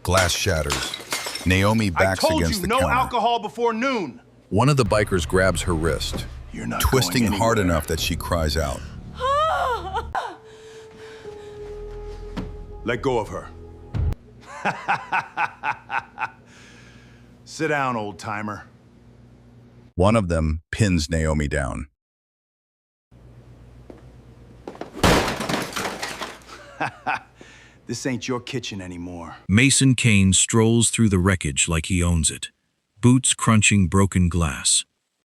Glass shatters. Naomi I backs told against you the no counter. alcohol before noon. One of the bikers grabs her wrist, You're not twisting going hard anywhere. enough that she cries out. Let go of her. Sit down, old timer. One of them pins Naomi down. This ain't your kitchen anymore. Mason Kane strolls through the wreckage like he owns it, boots crunching broken glass.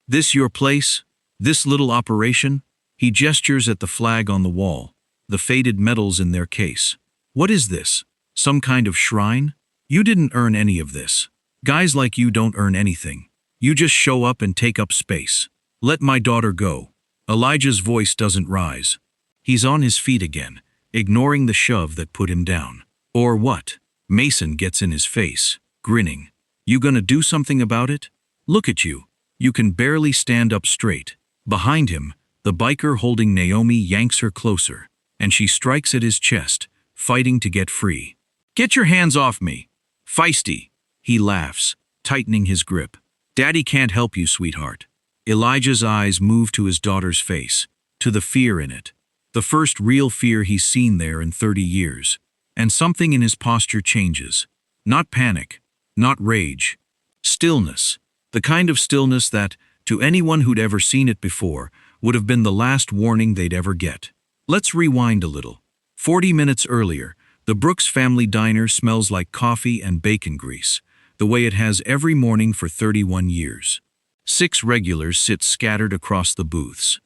This your place? This little operation? He gestures at the flag on the wall, the faded metals in their case. What is this? Some kind of shrine? You didn't earn any of this. Guys like you don't earn anything. You just show up and take up space. Let my daughter go. Elijah's voice doesn't rise. He's on his feet again, ignoring the shove that put him down. Or what? Mason gets in his face, grinning. You gonna do something about it? Look at you. You can barely stand up straight. Behind him, the biker holding Naomi yanks her closer, and she strikes at his chest, fighting to get free. Get your hands off me. Feisty. He laughs, tightening his grip. Daddy can't help you, sweetheart. Elijah's eyes move to his daughter's face, to the fear in it. The first real fear he's seen there in 30 years. And something in his posture changes. Not panic, not rage. Stillness. The kind of stillness that, to anyone who'd ever seen it before, would have been the last warning they'd ever get. Let's rewind a little. 40 minutes earlier, the Brooks family diner smells like coffee and bacon grease, the way it has every morning for 31 years. 6 regulars sit scattered across the booths.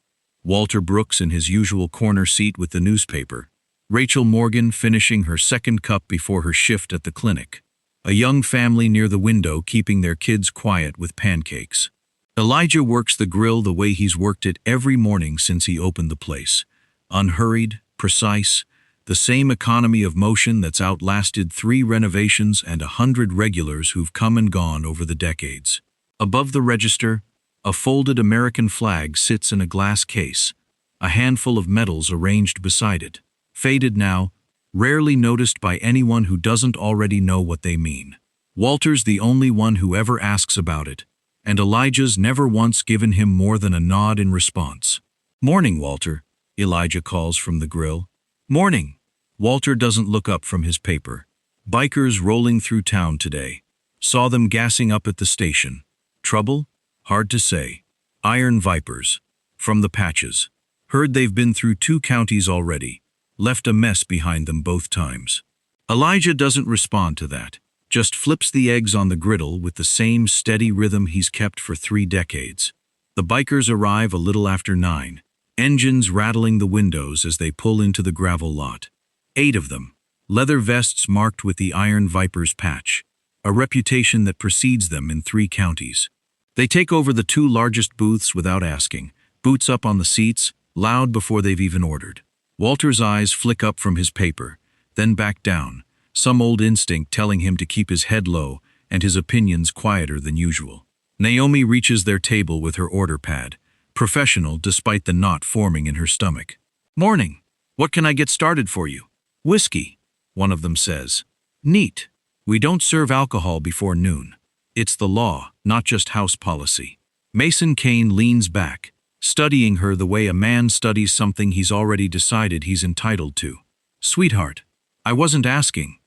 Walter Brooks in his usual corner seat with the newspaper. Rachel Morgan finishing her second cup before her shift at the clinic. A young family near the window keeping their kids quiet with pancakes. Elijah works the grill the way he's worked it every morning since he opened the place. Unhurried, precise, the same economy of motion that's outlasted 3 renovations and 100 regulars who've come and gone over the decades. Above the register, a folded American flag sits in a glass case, a handful of medals arranged beside it. Faded now, rarely noticed by anyone who doesn't already know what they mean. Walter's the only one who ever asks about it, and Elijah's never once given him more than a nod in response. Morning, Walter, Elijah calls from the grill. Morning. Walter doesn't look up from his paper. Bikers rolling through town today. Saw them gassing up at the station. Trouble? Hard to say. Iron Vipers. From the patches. Heard they've been through 2 counties already. Left a mess behind them both times. Elijah doesn't respond to that. Just flips the eggs on the griddle with the same steady rhythm he's kept for 3 decades. The bikers arrive a little after 9. Engines rattling the windows as they pull into the gravel lot. 8 of them. Leather vests marked with the Iron Vipers patch. A reputation that precedes them in 3 counties. They take over the 2 largest booths without asking. Boots up on the seats, loud before they've even ordered. Walter's eyes flick up from his paper, then back down, some old instinct telling him to keep his head low and his opinions quieter than usual. Naomi reaches their table with her order pad, professional despite the knot forming in her stomach. Morning. What can I get started for you? Whiskey, one of them says. Neat. We don't serve alcohol before noon. It's the law, not just house policy. Mason Kane leans back, studying her the way a man studies something he's already decided he's entitled to. Sweetheart, I wasn't asking.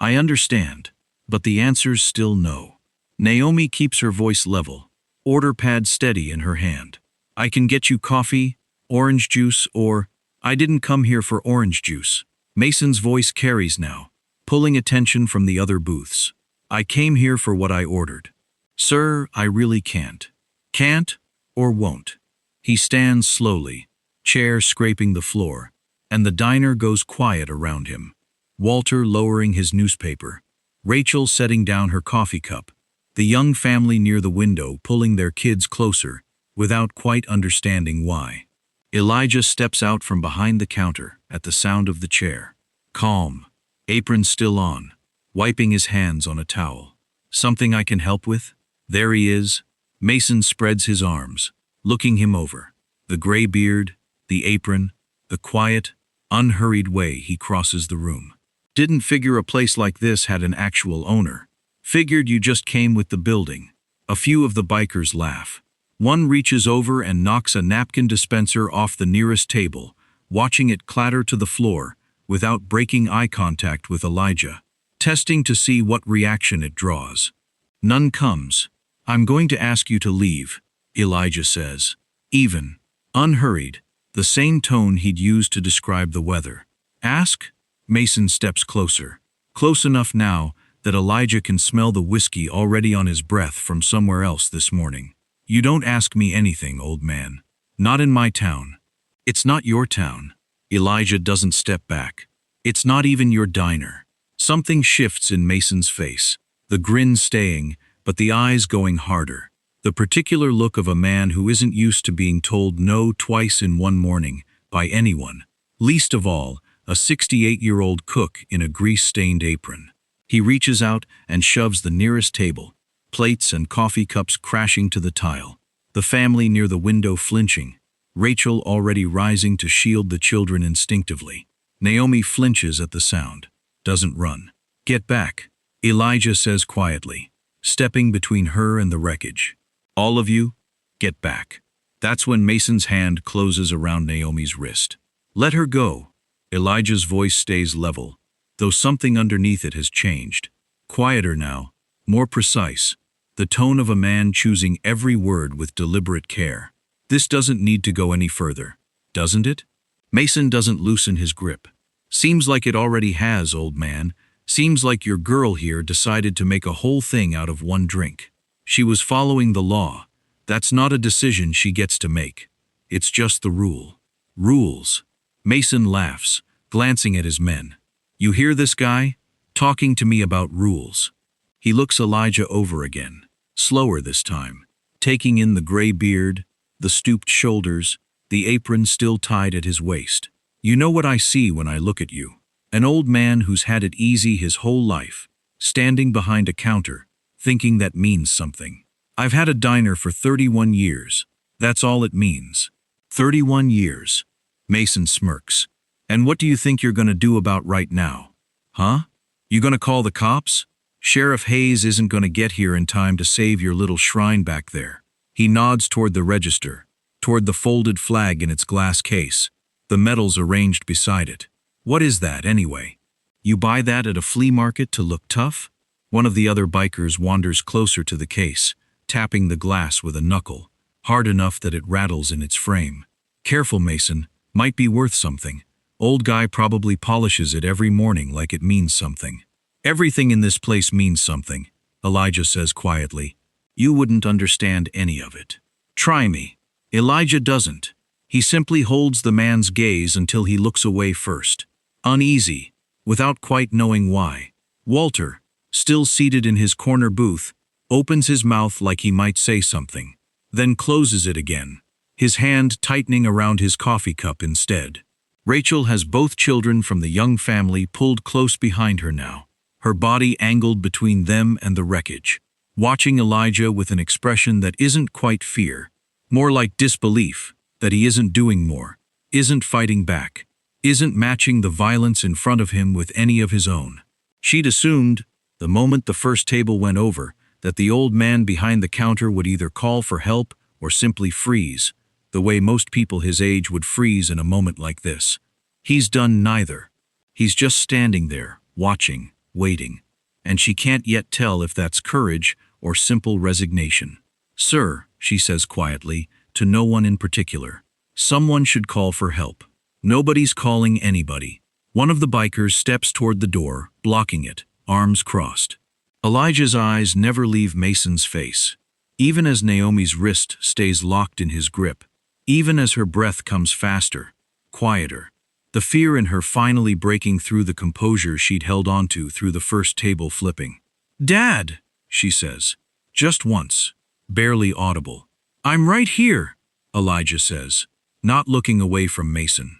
I understand, but the answer's still no. Naomi keeps her voice level, order pad steady in her hand. I can get you coffee, orange juice, or I didn't come here for orange juice. Mason's voice carries now, pulling attention from the other booths. I came here for what I ordered. Sir, I really can't. Can't or won't. He stands slowly, chair scraping the floor, and the diner goes quiet around him. Walter lowering his newspaper, Rachel setting down her coffee cup, the young family near the window pulling their kids closer without quite understanding why. Elijah steps out from behind the counter at the sound of the chair. Calm, apron still on, wiping his hands on a towel. Something I can help with? There he is. Mason spreads his arms, looking him over. The gray beard, the apron, the quiet, unhurried way he crosses the room. Didn't figure a place like this had an actual owner. Figured you just came with the building. A few of the bikers laugh. One reaches over and knocks a napkin dispenser off the nearest table, watching it clatter to the floor, without breaking eye contact with Elijah, testing to see what reaction it draws. None comes. I'm going to ask you to leave, Elijah says. Even, unhurried, the same tone he'd used to describe the weather. Ask? Mason steps closer. Close enough now that Elijah can smell the whiskey already on his breath from somewhere else this morning. You don't ask me anything, old man. Not in my town. It's not your town. Elijah doesn't step back. It's not even your diner. Something shifts in Mason's face, the grin staying, but the eyes going harder. The particular look of a man who isn't used to being told no twice in one morning by anyone, least of all, a 68-year-old cook in a grease-stained apron. He reaches out and shoves the nearest table, plates and coffee cups crashing to the tile, the family near the window flinching, Rachel already rising to shield the children instinctively. Naomi flinches at the sound, doesn't run. Get back, Elijah says quietly, stepping between her and the wreckage. All of you, get back. That's when Mason's hand closes around Naomi's wrist. Let her go. Elijah's voice stays level, though something underneath it has changed. Quieter now, more precise, the tone of a man choosing every word with deliberate care. This doesn't need to go any further, doesn't it? Mason doesn't loosen his grip. Seems like it already has, old man. Seems like your girl here decided to make a whole thing out of one drink. She was following the law. That's not a decision she gets to make. It's just the rule. Rules. Mason laughs, glancing at his men. You hear this guy? Talking to me about rules. He looks Elijah over again, slower this time, taking in the gray beard, the stooped shoulders, the apron still tied at his waist. You know what I see when I look at you. An old man who's had it easy his whole life, standing behind a counter, thinking that means something. I've had a diner for 31 years. That's all it means. 31 years. Mason smirks. And what do you think you're gonna do about right now? Huh? You gonna call the cops? Sheriff Hayes isn't gonna get here in time to save your little shrine back there. He nods toward the register, toward the folded flag in its glass case, the medals arranged beside it. What is that, anyway? You buy that at a flea market to look tough? One of the other bikers wanders closer to the case, tapping the glass with a knuckle, hard enough that it rattles in its frame. Careful, Mason. Might be worth something. Old guy probably polishes it every morning like it means something. Everything in this place means something, Elijah says quietly. You wouldn't understand any of it. Try me. Elijah doesn't. He simply holds the man's gaze until he looks away first. Uneasy, without quite knowing why. Walter, still seated in his corner booth, opens his mouth like he might say something, then closes it again, his hand tightening around his coffee cup instead. Rachel has both children from the young family pulled close behind her now, her body angled between them and the wreckage, watching Elijah with an expression that isn't quite fear, more like disbelief, that he isn't doing more, isn't fighting back, isn't matching the violence in front of him with any of his own. She'd assumed, the moment the first table went over, that the old man behind the counter would either call for help or simply freeze, the way most people his age would freeze in a moment like this. He's done neither. He's just standing there, watching, waiting, and she can't yet tell if that's courage or simple resignation. Sir, she says quietly, to no one in particular, someone should call for help. Nobody's calling anybody. One of the bikers steps toward the door, blocking it, arms crossed. Elijah's eyes never leave Mason's face, even as Naomi's wrist stays locked in his grip, even as her breath comes faster, quieter, the fear in her finally breaking through the composure she'd held onto through the first table flipping. Dad, she says, just once, barely audible. I'm right here, Elijah says, not looking away from Mason.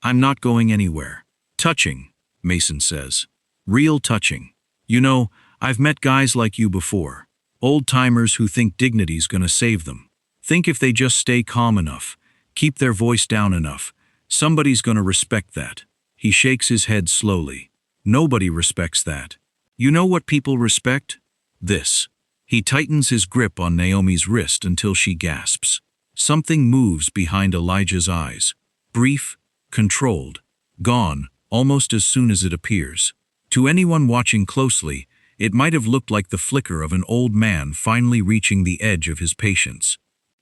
I'm not going anywhere. Touching, Mason says. Real touching. You know, I've met guys like you before. Old-timers who think dignity's gonna save them. Think if they just stay calm enough, keep their voice down enough, somebody's gonna respect that. He shakes his head slowly. Nobody respects that. You know what people respect? This. He tightens his grip on Naomi's wrist until she gasps. Something moves behind Elijah's eyes. Brief, controlled, gone, almost as soon as it appears. To anyone watching closely, it might have looked like the flicker of an old man finally reaching the edge of his patience.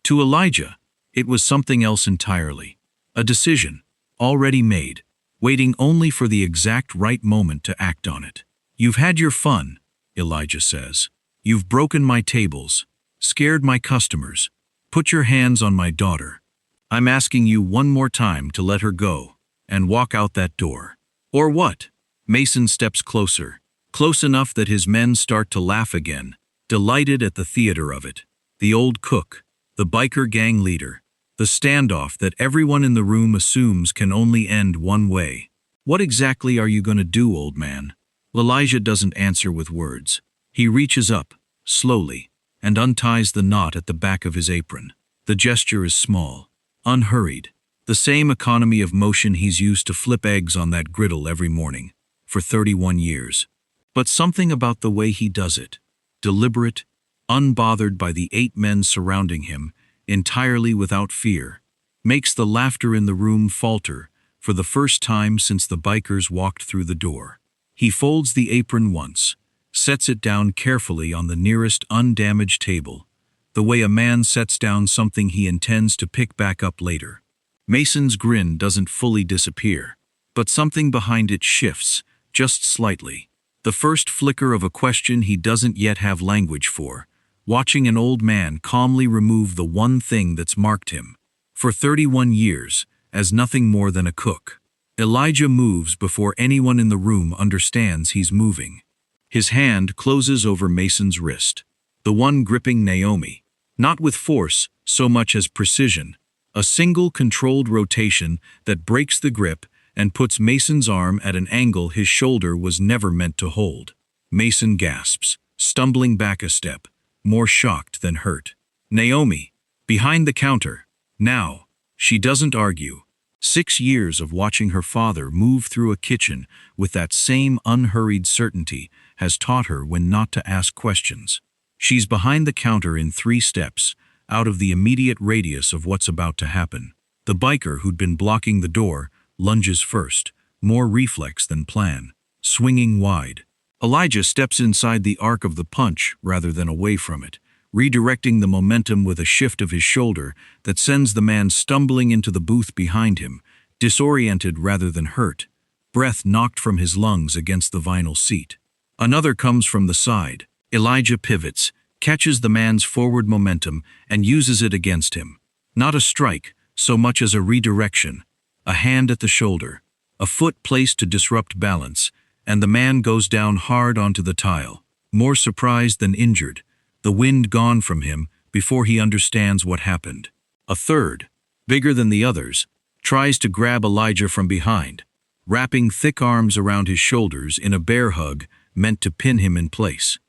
To Elijah, it was something else entirely. A decision, already made, waiting only for the exact right moment to act on it. You've had your fun, Elijah says. You've broken my tables, scared my customers, put your hands on my daughter. I'm asking you one more time to let her go and walk out that door. Or what? Mason steps closer, close enough that his men start to laugh again, delighted at the theater of it. The old cook, the biker gang leader, the standoff that everyone in the room assumes can only end one way. What exactly are you going to do, old man? Elijah doesn't answer with words. He reaches up, slowly, and unties the knot at the back of his apron. The gesture is small, unhurried, the same economy of motion he's used to flip eggs on that griddle every morning, for 31 years. But something about the way he does it, deliberate, unbothered by the 8 men surrounding him, entirely without fear, makes the laughter in the room falter for the first time since the bikers walked through the door. He folds the apron once, sets it down carefully on the nearest undamaged table, the way a man sets down something he intends to pick back up later. Mason's grin doesn't fully disappear, but something behind it shifts, just slightly. The first flicker of a question he doesn't yet have language for, watching an old man calmly remove the one thing that's marked him, for 31 years, as nothing more than a cook. Elijah moves before anyone in the room understands he's moving. His hand closes over Mason's wrist, the one gripping Naomi, not with force so much as precision, a single controlled rotation that breaks the grip and puts Mason's arm at an angle his shoulder was never meant to hold. Mason gasps, stumbling back a step, more shocked than hurt. Naomi, behind the counter, now. She doesn't argue. 6 years of watching her father move through a kitchen with that same unhurried certainty has taught her when not to ask questions. She's behind the counter in 3 steps, out of the immediate radius of what's about to happen. The biker who'd been blocking the door lunges first, more reflex than plan, swinging wide. Elijah steps inside the arc of the punch rather than away from it, redirecting the momentum with a shift of his shoulder that sends the man stumbling into the booth behind him, disoriented rather than hurt, breath knocked from his lungs against the vinyl seat. Another comes from the side. Elijah pivots, catches the man's forward momentum, and uses it against him. Not a strike, so much as a redirection, a hand at the shoulder, a foot placed to disrupt balance, and the man goes down hard onto the tile, more surprised than injured, the wind gone from him before he understands what happened. A third, bigger than the others, tries to grab Elijah from behind, wrapping thick arms around his shoulders in a bear hug meant to pin him in place.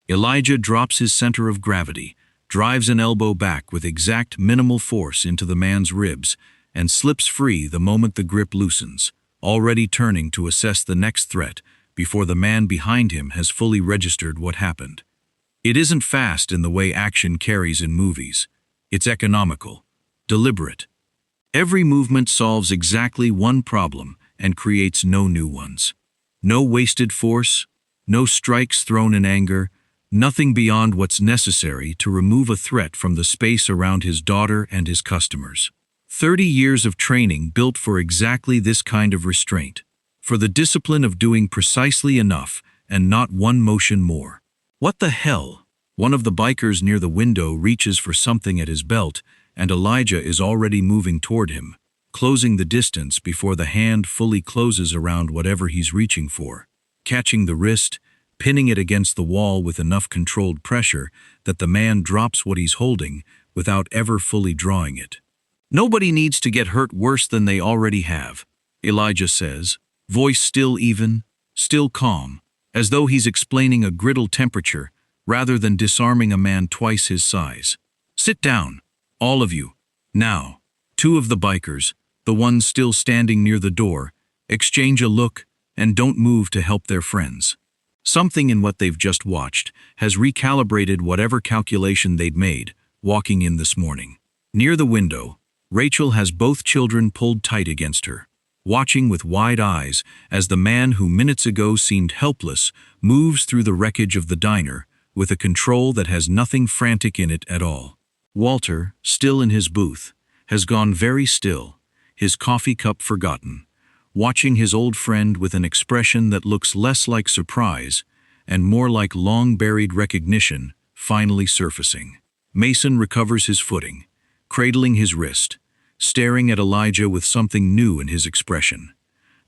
Elijah drops his center of gravity, drives an elbow back with exact minimal force into the man's ribs, and slips free the moment the grip loosens, already turning to assess the next threat before the man behind him has fully registered what happened. It isn't fast in the way action carries in movies. It's economical, deliberate. Every movement solves exactly one problem and creates no new ones. No wasted force, no strikes thrown in anger, nothing beyond what's necessary to remove a threat from the space around his daughter and his customers. 30 years of training built for exactly this kind of restraint, for the discipline of doing precisely enough and not one motion more. What the hell? One of the bikers near the window reaches for something at his belt, and Elijah is already moving toward him, closing the distance before the hand fully closes around whatever he's reaching for, catching the wrist, pinning it against the wall with enough controlled pressure that the man drops what he's holding without ever fully drawing it. Nobody needs to get hurt worse than they already have, Elijah says, voice still even, still calm, as though he's explaining a griddle temperature rather than disarming a man twice his size. Sit down, all of you, now. 2 of the bikers, the ones still standing near the door, exchange a look, and don't move to help their friends. Something in what they've just watched has recalibrated whatever calculation they'd made walking in this morning. Near the window, Rachel has both children pulled tight against her, watching with wide eyes as the man who minutes ago seemed helpless moves through the wreckage of the diner with a control that has nothing frantic in it at all. Walter, still in his booth, has gone very still, his coffee cup forgotten, watching his old friend with an expression that looks less like surprise and more like long-buried recognition finally surfacing. Mason recovers his footing, cradling his wrist, staring at Elijah with something new in his expression.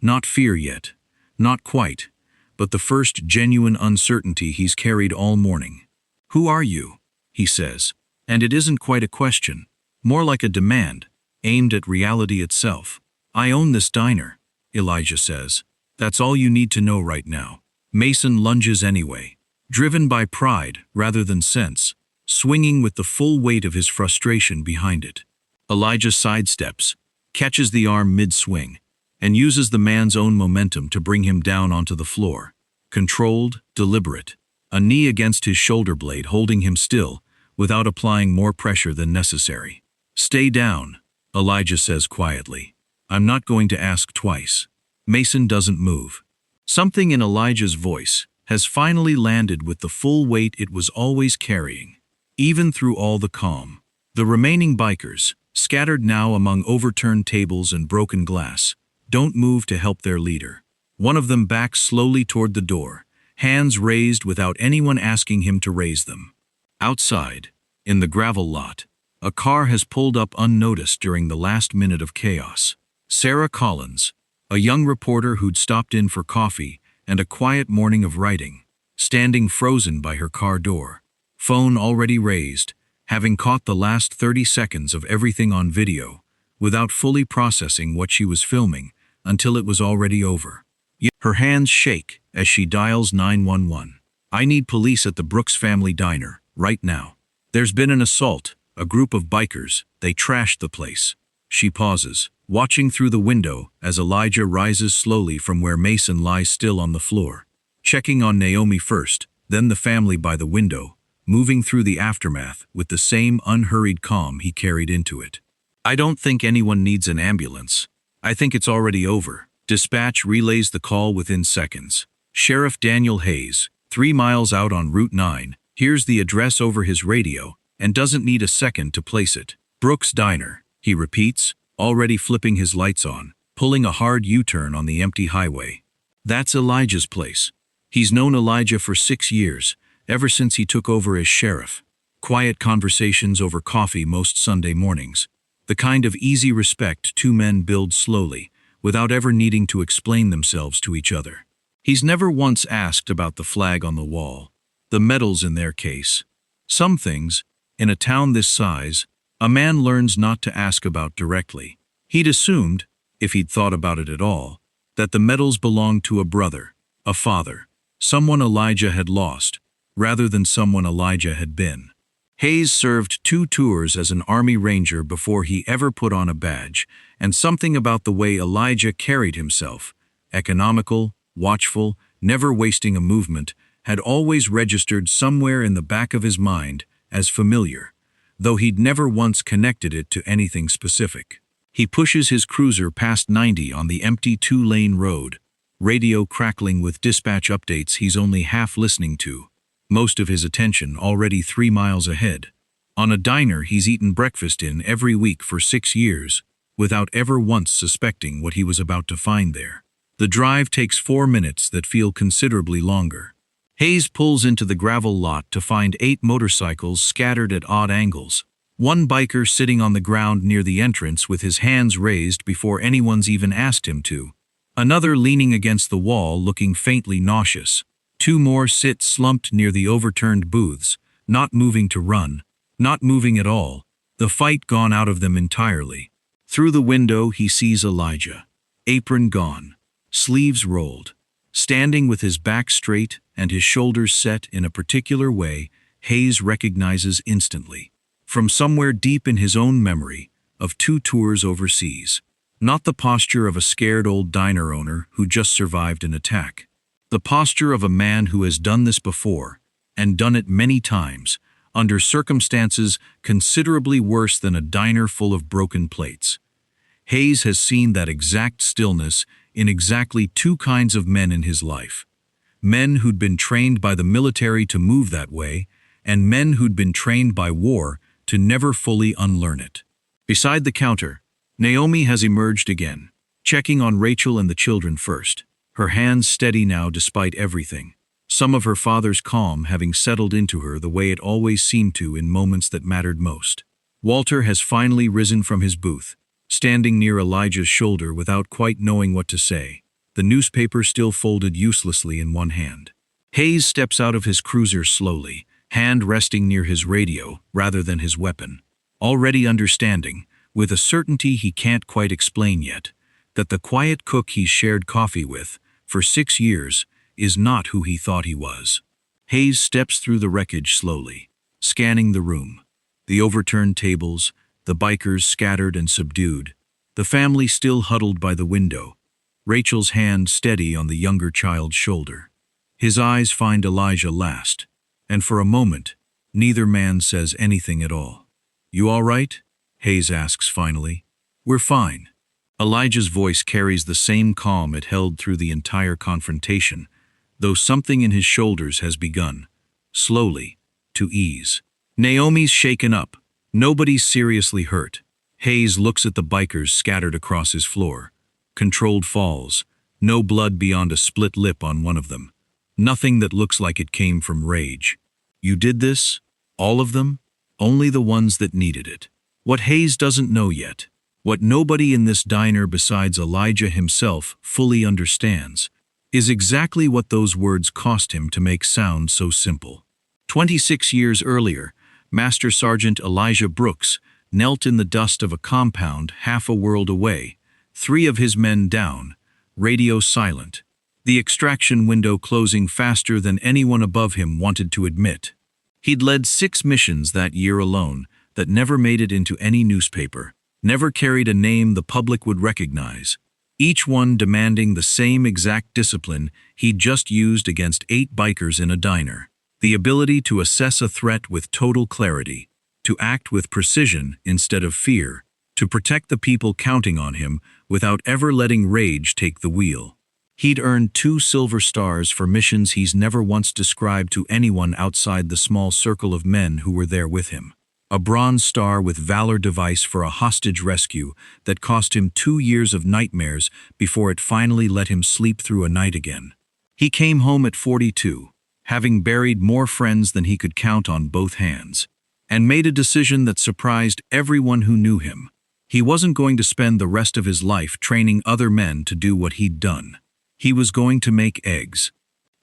Not fear yet, not quite, but the first genuine uncertainty he's carried all morning. "Who are you?" he says, and it isn't quite a question, more like a demand, aimed at reality itself. "I own this diner," Elijah says. "That's all you need to know right now." Mason lunges anyway, driven by pride rather than sense, swinging with the full weight of his frustration behind it. Elijah sidesteps, catches the arm mid-swing, and uses the man's own momentum to bring him down onto the floor. Controlled, deliberate, a knee against his shoulder blade holding him still without applying more pressure than necessary. "Stay down," Elijah says quietly. "I'm not going to ask twice." Mason doesn't move. Something in Elijah's voice has finally landed with the full weight it was always carrying, even through all the calm. The remaining bikers, scattered now among overturned tables and broken glass, don't move to help their leader. One of them backs slowly toward the door, hands raised without anyone asking him to raise them. Outside, in the gravel lot, a car has pulled up unnoticed during the last minute of chaos. Sarah Collins, a young reporter who'd stopped in for coffee and a quiet morning of writing, standing frozen by her car door, phone already raised, having caught the last 30 seconds of everything on video, without fully processing what she was filming until it was already over. Yet her hands shake as she dials 911. "I need police at the Brooks family diner, right now. There's been an assault, a group of bikers, they trashed the place." She pauses, watching through the window as Elijah rises slowly from where Mason lies still on the floor, checking on Naomi first, then the family by the window, moving through the aftermath with the same unhurried calm he carried into it. "I don't think anyone needs an ambulance. I think it's already over." Dispatch relays the call within seconds. Sheriff Daniel Hayes, 3 miles out on Route 9, hears the address over his radio and doesn't need a second to place it. "Brooks Diner," he repeats, already flipping his lights on, pulling a hard U-turn on the empty highway. That's Elijah's place. He's known Elijah for 6 years, ever since he took over as sheriff. Quiet conversations over coffee most Sunday mornings. The kind of easy respect two men build slowly, without ever needing to explain themselves to each other. He's never once asked about the flag on the wall, the medals in their case. Some things, in a town this size, a man learns not to ask about directly. He'd assumed, if he'd thought about it at all, that the medals belonged to a brother, a father, someone Elijah had lost, rather than someone Elijah had been. Hayes served 2 tours as an Army Ranger before he ever put on a badge, and something about the way Elijah carried himself, economical, watchful, never wasting a movement, had always registered somewhere in the back of his mind as familiar, though he'd never once connected it to anything specific. He pushes his cruiser past 90 on the empty 2-lane road, radio crackling with dispatch updates he's only half listening to, most of his attention already 3 miles ahead, on a diner he's eaten breakfast in every week for 6 years, without ever once suspecting what he was about to find there. The drive takes 4 minutes that feel considerably longer. Hayes pulls into the gravel lot to find 8 motorcycles scattered at odd angles, one biker sitting on the ground near the entrance with his hands raised before anyone's even asked him to, another leaning against the wall looking faintly nauseous. 2 more sit slumped near the overturned booths, not moving to run, not moving at all, the fight gone out of them entirely. Through the window he sees Elijah, apron gone, sleeves rolled, standing with his back straight and his shoulders set in a particular way Hayes recognizes instantly, from somewhere deep in his own memory of 2 tours overseas. Not the posture of a scared old diner owner who just survived an attack. The posture of a man who has done this before, and done it many times, under circumstances considerably worse than a diner full of broken plates. Hayes has seen that exact stillness in exactly two kinds of men in his life. Men who'd been trained by the military to move that way, and men who'd been trained by war to never fully unlearn it. Beside the counter, Naomi has emerged again, checking on Rachel and the children first, her hands steady now despite everything, some of her father's calm having settled into her the way it always seemed to in moments that mattered most. Walter has finally risen from his booth, standing near Elijah's shoulder without quite knowing what to say, the newspaper still folded uselessly in one hand. Hayes steps out of his cruiser slowly, hand resting near his radio rather than his weapon, already understanding, with a certainty he can't quite explain yet, that the quiet cook he's shared coffee with for 6 years is not who he thought he was. Hayes steps through the wreckage slowly, scanning the room, the overturned tables, the bikers scattered and subdued, the family still huddled by the window, Rachel's hand steady on the younger child's shoulder. His eyes find Elijah last, and for a moment, neither man says anything at all. "You all right?" Hayes asks finally. "We're fine." Elijah's voice carries the same calm it held through the entire confrontation, though something in his shoulders has begun, slowly, to ease. Naomi's shaken up. Nobody's seriously hurt. Hayes looks at the bikers scattered across his floor. Controlled falls, no blood beyond a split lip on one of them. Nothing that looks like it came from rage. "You did this? All of them?" "Only the ones that needed it." What Hayes doesn't know yet, what nobody in this diner besides Elijah himself fully understands, is exactly what those words cost him to make sound so simple. 26 years earlier, Master Sergeant Elijah Brooks knelt in the dust of a compound half a world away, 3 of his men down, radio silent, the extraction window closing faster than anyone above him wanted to admit. He'd led 6 missions that year alone that never made it into any newspaper, never carried a name the public would recognize, each one demanding the same exact discipline he'd just used against 8 bikers in a diner. The ability to assess a threat with total clarity, to act with precision instead of fear, to protect the people counting on him without ever letting rage take the wheel. He'd earned 2 silver stars for missions he's never once described to anyone outside the small circle of men who were there with him. A bronze star with valor device for a hostage rescue that cost him 2 years of nightmares before it finally let him sleep through a night again. He came home at 42, having buried more friends than he could count on both hands, and made a decision that surprised everyone who knew him. He wasn't going to spend the rest of his life training other men to do what he'd done. He was going to make eggs.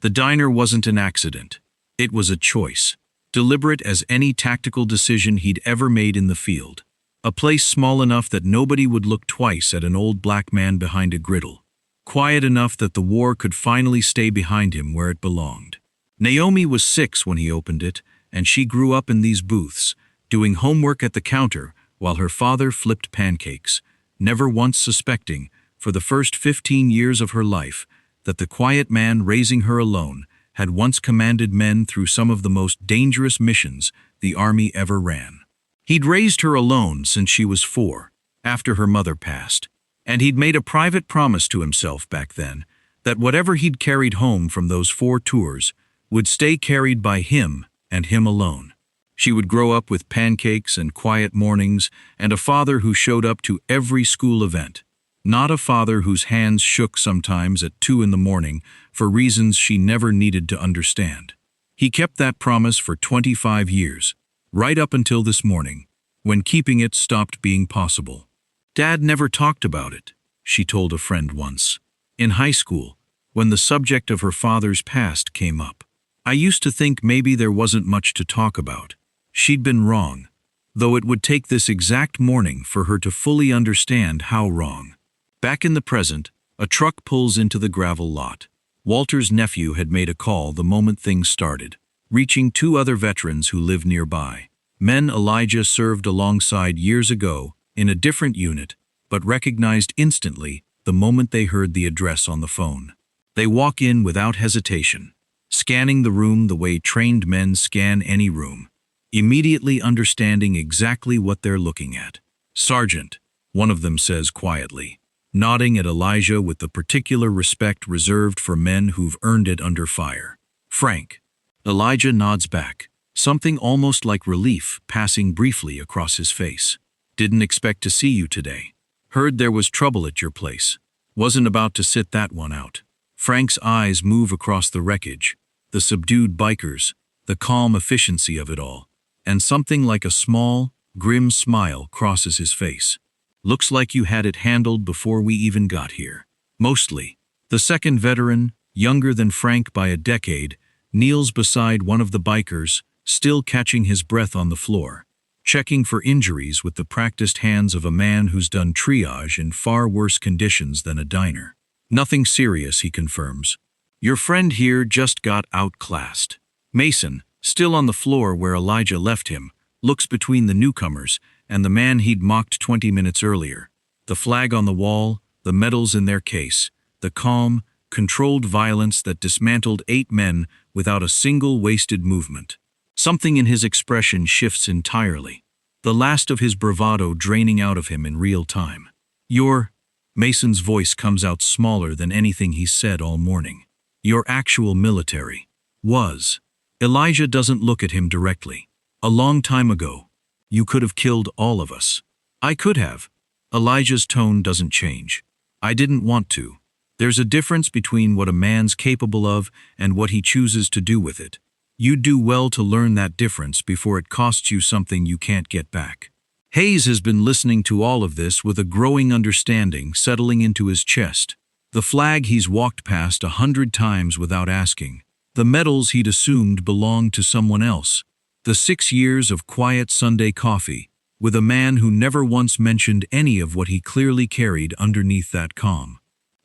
The diner wasn't an accident. It was a choice, deliberate as any tactical decision he'd ever made in the field. A place small enough that nobody would look twice at an old black man behind a griddle. Quiet enough that the war could finally stay behind him where it belonged. Naomi was 6 when he opened it, and she grew up in these booths, doing homework at the counter while her father flipped pancakes, never once suspecting, for the first 15 years of her life, that the quiet man raising her alone had once commanded men through some of the most dangerous missions the Army ever ran. He'd raised her alone since she was 4, after her mother passed, and he'd made a private promise to himself back then that whatever he'd carried home from those 4 tours would stay carried by him and him alone. She would grow up with pancakes and quiet mornings and a father who showed up to every school event, not a father whose hands shook sometimes at 2 in the morning for reasons she never needed to understand. He kept that promise for 25 years, right up until this morning, when keeping it stopped being possible. "Dad never talked about it," she told a friend once. In high school, when the subject of her father's past came up. "I used to think maybe there wasn't much to talk about." She'd been wrong, though it would take this exact morning for her to fully understand how wrong. Back in the present, a truck pulls into the gravel lot. Walter's nephew had made a call the moment things started, reaching 2 other veterans who lived nearby. Men Elijah served alongside years ago, in a different unit, but recognized instantly the moment they heard the address on the phone. They walk in without hesitation, scanning the room the way trained men scan any room, immediately understanding exactly what they're looking at. "Sergeant," one of them says quietly, nodding at Elijah with the particular respect reserved for men who've earned it under fire. "Frank." Elijah nods back, something almost like relief passing briefly across his face. "Didn't expect to see you today. Heard there was trouble at your place. Wasn't about to sit that one out." Frank's eyes move across the wreckage, the subdued bikers, the calm efficiency of it all, and something like a small, grim smile crosses his face. "Looks like you had it handled before we even got here." Mostly. The second veteran, younger than Frank by a decade, kneels beside one of the bikers, still catching his breath on the floor, checking for injuries with the practiced hands of a man who's done triage in far worse conditions than a diner. "Nothing serious," he confirms. "Your friend here just got outclassed." Mason, still on the floor where Elijah left him, looks between the newcomers and the man he'd mocked 20 minutes earlier. The flag on the wall, the medals in their case, the calm, controlled violence that dismantled 8 men without a single wasted movement. Something in his expression shifts entirely, the last of his bravado draining out of him in real time. "Your—" Mason's voice comes out smaller than anything he's said all morning. "Your actual military was." Elijah doesn't look at him directly. "A long time ago. You could have killed all of us." "I could have." Elijah's tone doesn't change. "I didn't want to." There's a difference between what a man's capable of and what he chooses to do with it. You'd do well to learn that difference before it costs you something you can't get back. Hayes has been listening to all of this with a growing understanding settling into his chest. The flag he's walked past 100 times without asking. The medals he'd assumed belonged to someone else. The 6 years of quiet Sunday coffee, with a man who never once mentioned any of what he clearly carried underneath that calm.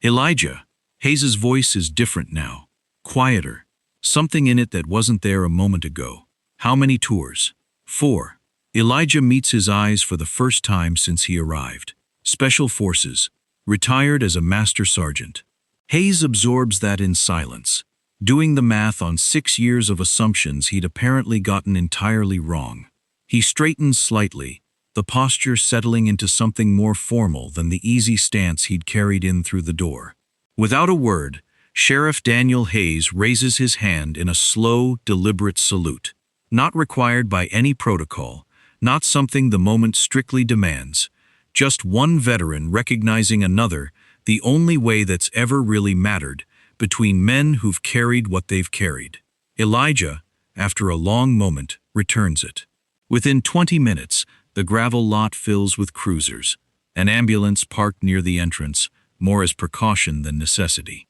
"Elijah." Hayes's voice is different now. Quieter. Something in it that wasn't there a moment ago. "How many tours?" 4. Elijah meets his eyes for the first time since he arrived. Special Forces. Retired as a master sergeant. Hayes absorbs that in silence, doing the math on 6 years of assumptions he'd apparently gotten entirely wrong. He straightens slightly, the posture settling into something more formal than the easy stance he'd carried in through the door. Without a word, Sheriff Daniel Hayes raises his hand in a slow, deliberate salute. Not required by any protocol, not something the moment strictly demands. Just one veteran recognizing another, the only way that's ever really mattered, between men who've carried what they've carried. Elijah, after a long moment, returns it. Within 20 minutes, the gravel lot fills with cruisers, an ambulance parked near the entrance, more as precaution than necessity.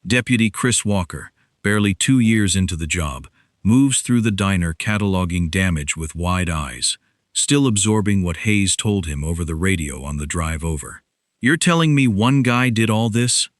Deputy Chris Walker, barely 2 years into the job, moves through the diner cataloging damage with wide eyes, still absorbing what Hayes told him over the radio on the drive over. "You're telling me one guy did all this?"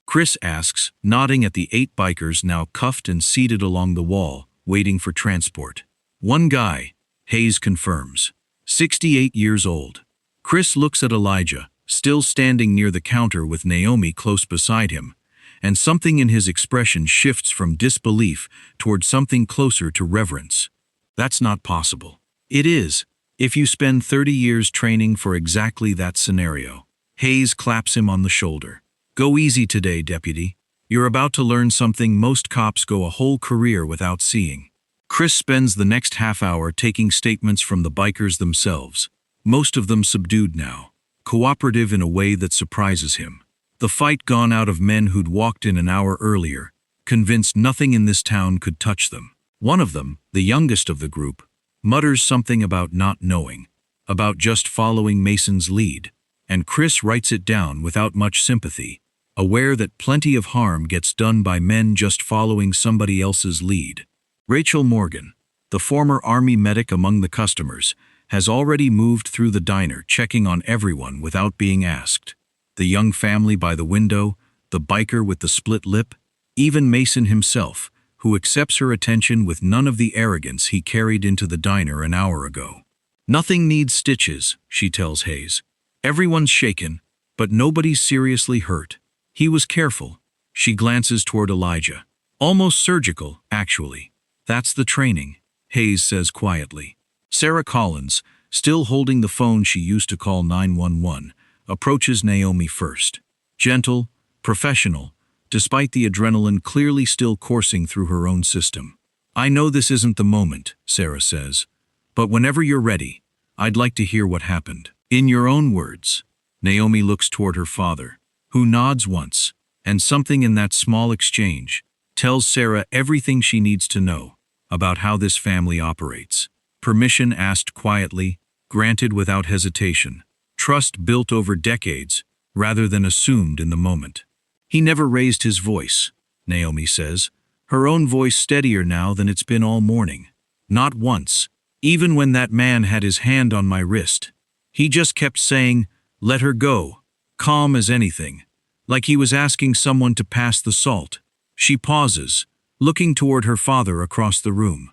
Chris asks, nodding at the 8 bikers now cuffed and seated along the wall, waiting for transport. "One guy," Hayes confirms. 68 years old. Chris looks at Elijah, still standing near the counter with Naomi close beside him, and something in his expression shifts from disbelief toward something closer to reverence. "That's not possible." "It is, if you spend 30 years training for exactly that scenario." Hayes claps him on the shoulder. "Go easy today, Deputy. You're about to learn something most cops go a whole career without seeing." Chris spends the next half hour taking statements from the bikers themselves, most of them subdued now, cooperative in a way that surprises him. The fight gone out of men who'd walked in an hour earlier, convinced nothing in this town could touch them. One of them, the youngest of the group, mutters something about not knowing, about just following Mason's lead, and Chris writes it down without much sympathy, aware that plenty of harm gets done by men just following somebody else's lead. Rachel Morgan, the former Army medic among the customers, has already moved through the diner checking on everyone without being asked. The young family by the window, the biker with the split lip, even Mason himself, who accepts her attention with none of the arrogance he carried into the diner an hour ago. "Nothing needs stitches," she tells Hayes. "Everyone's shaken, But nobody's seriously hurt. He was careful. She glances toward Elijah. Almost surgical, actually. That's the training, Hayes says quietly. Sarah Collins, still holding the phone she used to call 911, approaches Naomi first. Gentle, professional, despite the adrenaline clearly still coursing through her own system. I know this isn't the moment, Sarah says, but whenever you're ready, I'd like to hear what happened. In your own words. Naomi looks toward her father, who nods once, and something in that small exchange tells Sarah everything she needs to know about how this family operates. Permission asked quietly, granted without hesitation. Trust built over decades, rather than assumed in the moment. He never raised his voice, Naomi says, her own voice steadier now than it's been all morning. Not once, even when that man had his hand on my wrist. He just kept saying, "Let her go," calm as anything, like he was asking someone to pass the salt. She pauses, looking toward her father across the room.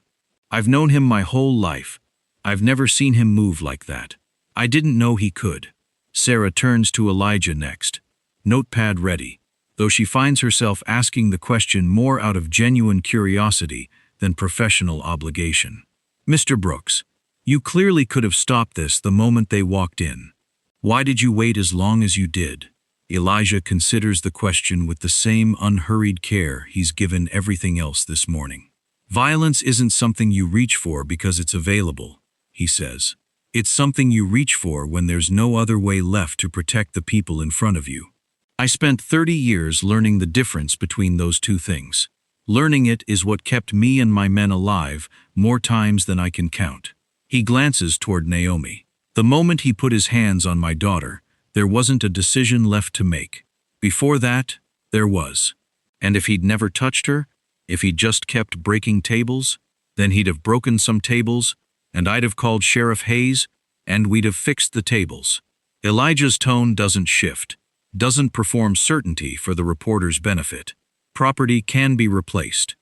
I've known him my whole life. I've never seen him move like that. I didn't know he could. Sarah turns to Elijah next, notepad ready, though she finds herself asking the question more out of genuine curiosity than professional obligation. Mr. Brooks, you clearly could have stopped this the moment they walked in. Why did you wait as long as you did? Elijah considers the question with the same unhurried care he's given everything else this morning. Violence isn't something you reach for because it's available, he says. It's something you reach for when there's no other way left to protect the people in front of you. I spent 30 years learning the difference between those two things. Learning it is what kept me and my men alive more times than I can count. He glances toward Naomi. The moment he put his hands on my daughter, there wasn't a decision left to make. Before that, there was. And if he'd never touched her, if he'd just kept breaking tables, then he'd have broken some tables, and I'd have called Sheriff Hayes, and we'd have fixed the tables. Elijah's tone doesn't shift, doesn't perform certainty for the reporter's benefit. Property can be replaced.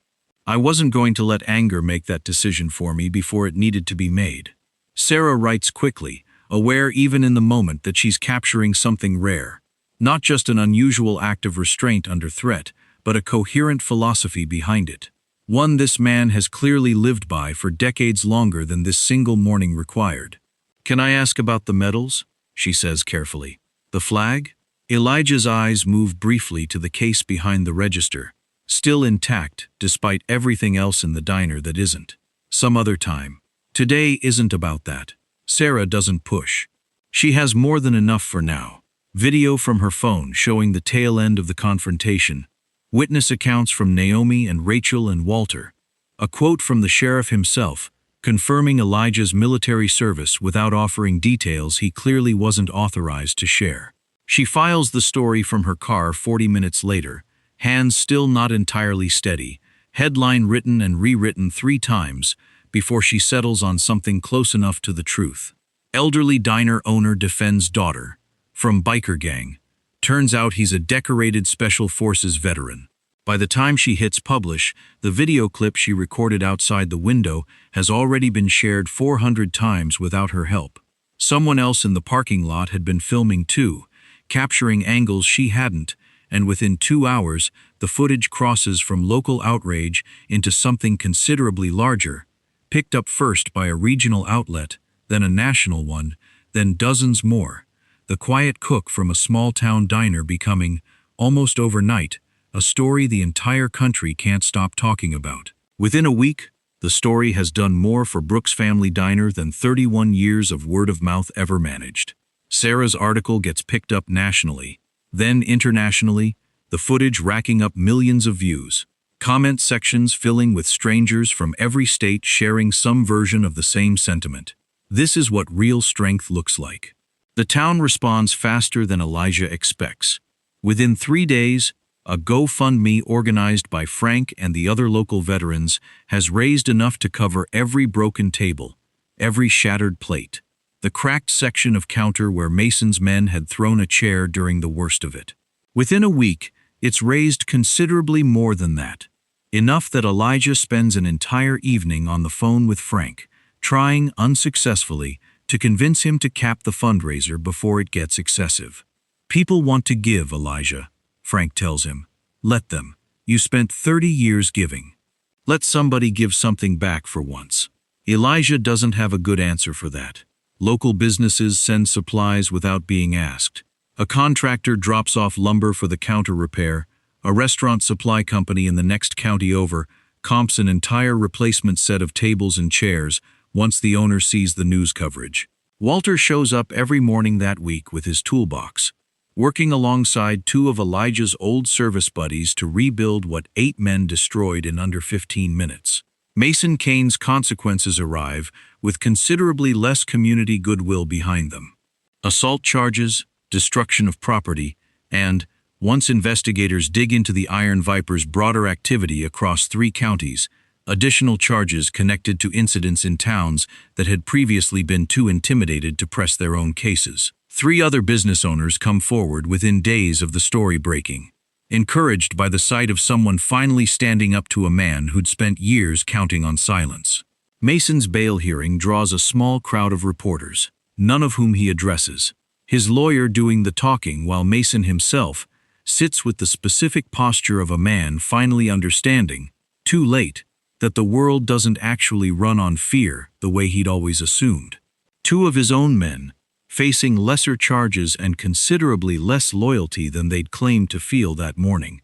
I wasn't going to let anger make that decision for me before it needed to be made. Sarah writes quickly, aware even in the moment that she's capturing something rare. Not just an unusual act of restraint under threat, but a coherent philosophy behind it. One this man has clearly lived by for decades longer than this single morning required. Can I ask about the medals? She says carefully. The flag? Elijah's eyes move briefly to the case behind the register, still intact despite everything else in the diner that isn't. Some other time. Today isn't about that. Sarah doesn't push. She has more than enough for now. Video from her phone showing the tail end of the confrontation. Witness accounts from Naomi and Rachel and Walter. A quote from the sheriff himself, confirming Elijah's military service without offering details he clearly wasn't authorized to share. She files the story from her car 40 minutes later, hands still not entirely steady, headline written and rewritten 3 times before she settles on something close enough to the truth. Elderly diner owner defends daughter. From biker gang. Turns out he's a decorated Special Forces veteran. By the time she hits publish, the video clip she recorded outside the window has already been shared 400 times without her help. Someone else in the parking lot had been filming too, capturing angles she hadn't, and within 2 hours, the footage crosses from local outrage into something considerably larger, picked up first by a regional outlet, then a national one, then dozens more. The quiet cook from a small-town diner becoming, almost overnight, a story the entire country can't stop talking about. Within a week, the story has done more for Brooks Family Diner than 31 years of word-of-mouth ever managed. Sarah's article gets picked up nationally, then internationally, the footage racking up millions of views. Comment sections filling with strangers from every state sharing some version of the same sentiment. This is what real strength looks like. The town responds faster than Elijah expects. Within 3 days, a GoFundMe organized by Frank and the other local veterans has raised enough to cover every broken table, every shattered plate, the cracked section of counter where Mason's men had thrown a chair during the worst of it. Within a week, it's raised considerably more than that. Enough that Elijah spends an entire evening on the phone with Frank, trying unsuccessfully to convince him to cap the fundraiser before it gets excessive. People want to give, Elijah, Frank tells him. Let them. You spent 30 years giving. Let somebody give something back for once. Elijah doesn't have a good answer for that. Local businesses send supplies without being asked. A contractor drops off lumber for the counter repair. A restaurant supply company in the next county over comps an entire replacement set of tables and chairs once the owner sees the news coverage. Walter shows up every morning that week with his toolbox, working alongside two of Elijah's old service buddies to rebuild what 8 men destroyed in under 15 minutes. Mason Kane's consequences arrive with considerably less community goodwill behind them. Assault charges, destruction of property, and, once investigators dig into the Iron Viper's broader activity across 3 counties, additional charges connected to incidents in towns that had previously been too intimidated to press their own cases. 3 other business owners come forward within days of the story breaking, encouraged by the sight of someone finally standing up to a man who'd spent years counting on silence. Mason's bail hearing draws a small crowd of reporters, none of whom he addresses, his lawyer doing the talking while Mason himself sits with the specific posture of a man finally understanding, too late, that the world doesn't actually run on fear the way he'd always assumed. 2 of his own men, facing lesser charges and considerably less loyalty than they'd claimed to feel that morning,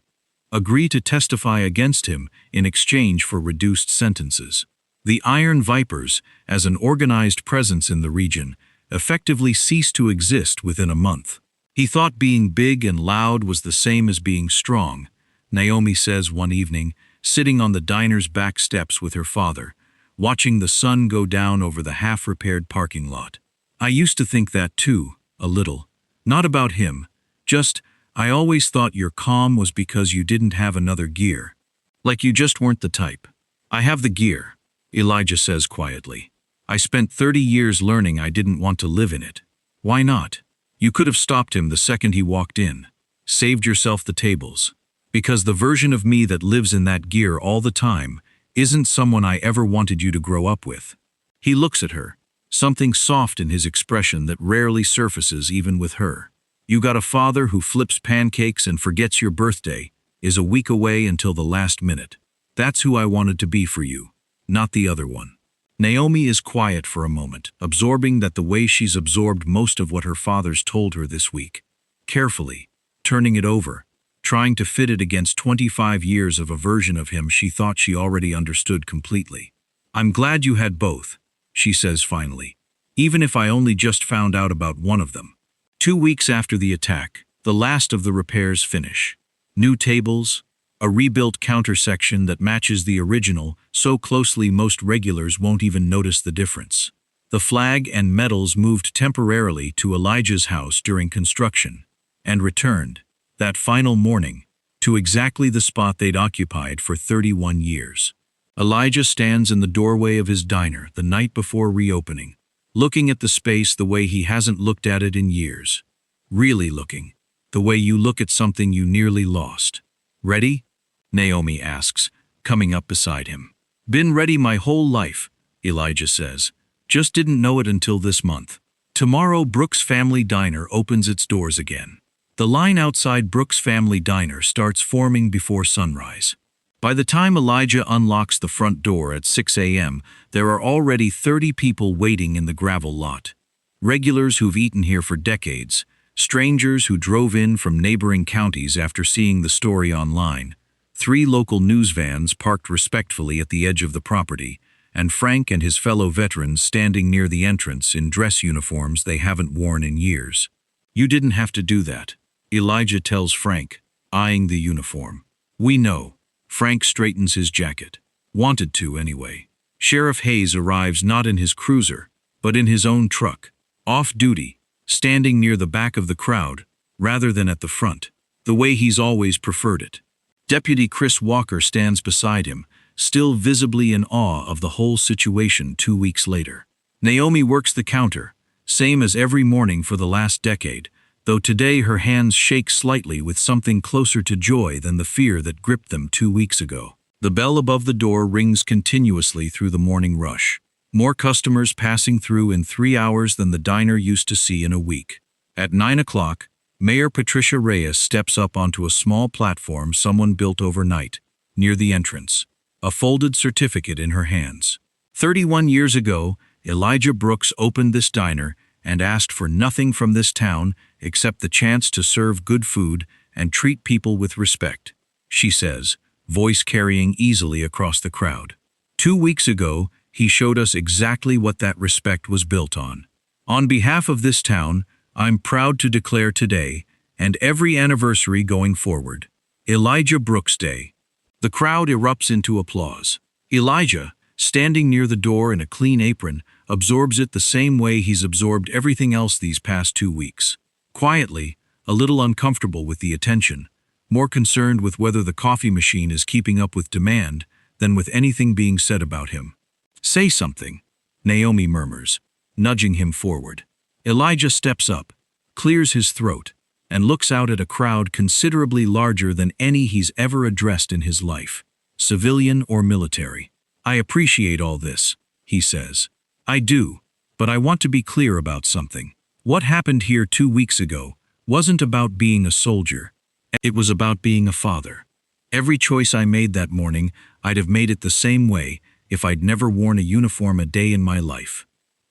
agree to testify against him in exchange for reduced sentences. The Iron Vipers, as an organized presence in the region, effectively ceased to exist within a month. He thought being big and loud was the same as being strong, Naomi says one evening, sitting on the diner's back steps with her father, watching the sun go down over the half-repaired parking lot. I used to think that too, a little. Not about him, just, I always thought your calm was because you didn't have another gear. Like you just weren't the type. I have the gear, Elijah says quietly. I spent 30 years learning I didn't want to live in it. Why not? You could have stopped him the second he walked in. Saved yourself the tables. Because the version of me that lives in that gear all the time isn't someone I ever wanted you to grow up with. He looks at her, something soft in his expression that rarely surfaces even with her. You got a father who flips pancakes and forgets your birthday, is a week away until the last minute. That's who I wanted to be for you, not the other one. Naomi is quiet for a moment, absorbing that the way she's absorbed most of what her father's told her this week. Carefully, turning it over, trying to fit it against 25 years of a version of him she thought she already understood completely. I'm glad you had both, she says finally, even if I only just found out about one of them. 2 weeks after the attack, the last of the repairs finish. New tables, a rebuilt counter section that matches the original so closely most regulars won't even notice the difference. The flag and medals moved temporarily to Elijah's house during construction, and returned, that final morning, to exactly the spot they'd occupied for 31 years. Elijah stands in the doorway of his diner the night before reopening, looking at the space the way he hasn't looked at it in years. Really looking, the way you look at something you nearly lost. Ready? Naomi asks, coming up beside him. Been ready my whole life, Elijah says. Just didn't know it until this month. Tomorrow Brooks Family Diner opens its doors again. The line outside Brooks Family Diner starts forming before sunrise. By the time Elijah unlocks the front door at 6 a.m., there are already 30 people waiting in the gravel lot. Regulars who've eaten here for decades, strangers who drove in from neighboring counties after seeing the story online, 3 local news vans parked respectfully at the edge of the property, and Frank and his fellow veterans standing near the entrance in dress uniforms they haven't worn in years. You didn't have to do that, Elijah tells Frank, eyeing the uniform. We know. Frank straightens his jacket. Wanted to, anyway. Sheriff Hayes arrives not in his cruiser, but in his own truck, off-duty, standing near the back of the crowd, rather than at the front, the way he's always preferred it. Deputy Chris Walker stands beside him, still visibly in awe of the whole situation 2 weeks later. Naomi works the counter, same as every morning for the last decade, though today her hands shake slightly with something closer to joy than the fear that gripped them 2 weeks ago. The bell above the door rings continuously through the morning rush. More customers passing through in 3 hours than the diner used to see in a week. At 9 o'clock, Mayor Patricia Reyes steps up onto a small platform someone built overnight, near the entrance, a folded certificate in her hands. 31 years ago, Elijah Brooks opened this diner and asked for nothing from this town except the chance to serve good food and treat people with respect, she says, voice carrying easily across the crowd. 2 weeks ago, he showed us exactly what that respect was built on. On behalf of this town, I'm proud to declare today, and every anniversary going forward, Elijah Brooks Day. The crowd erupts into applause. Elijah, standing near the door in a clean apron, absorbs it the same way he's absorbed everything else these past 2 weeks. Quietly, a little uncomfortable with the attention, more concerned with whether the coffee machine is keeping up with demand than with anything being said about him. Say something, Naomi murmurs, nudging him forward. Elijah steps up, clears his throat, and looks out at a crowd considerably larger than any he's ever addressed in his life, civilian or military. I appreciate all this, he says. I do, but I want to be clear about something. What happened here 2 weeks ago wasn't about being a soldier. It was about being a father. Every choice I made that morning, I'd have made it the same way if I'd never worn a uniform a day in my life.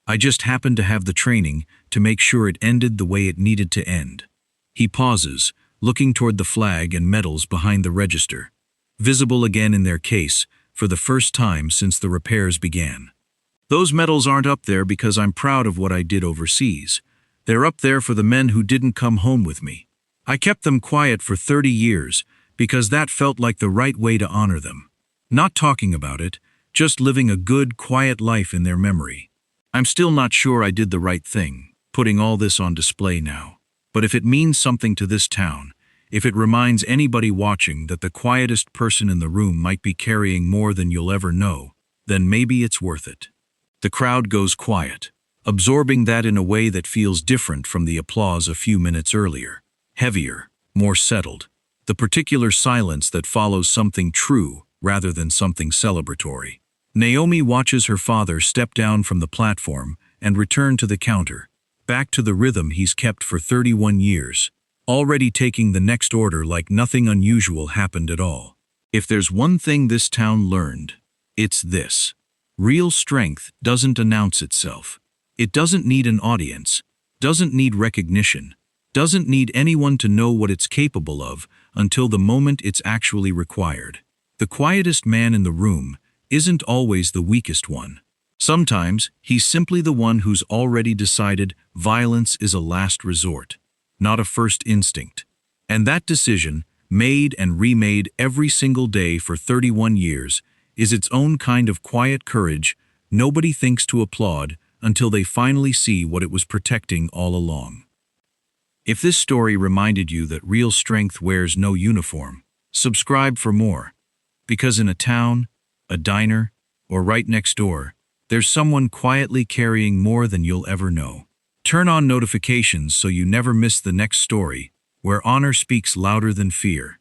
I just happened to have the training to make sure it ended the way it needed to end. He pauses, looking toward the flag and medals behind the register, visible again in their case for the first time since the repairs began. Those medals aren't up there because I'm proud of what I did overseas. They're up there for the men who didn't come home with me. I kept them quiet for 30 years because that felt like the right way to honor them. Not talking about it, just living a good, quiet life in their memory. I'm still not sure I did the right thing, putting all this on display now. But if it means something to this town, if it reminds anybody watching that the quietest person in the room might be carrying more than you'll ever know, then maybe it's worth it. The crowd goes quiet, absorbing that in a way that feels different from the applause a few minutes earlier. Heavier, more settled. The particular silence that follows something true rather than something celebratory. Naomi watches her father step down from the platform and return to the counter, back to the rhythm he's kept for 31 years, already taking the next order like nothing unusual happened at all. If there's one thing this town learned, it's this. Real strength doesn't announce itself. It doesn't need an audience, doesn't need recognition, doesn't need anyone to know what it's capable of until the moment it's actually required. The quietest man in the room isn't always the weakest one. Sometimes he's simply the one who's already decided violence is a last resort, not a first instinct. And that decision, made and remade every single day for 31 years, is its own kind of quiet courage nobody thinks to applaud until they finally see what it was protecting all along. If this story reminded you that real strength wears no uniform, subscribe for more. Because in a town, a diner, or right next door, there's someone quietly carrying more than you'll ever know. Turn on notifications so you never miss the next story, where honor speaks louder than fear.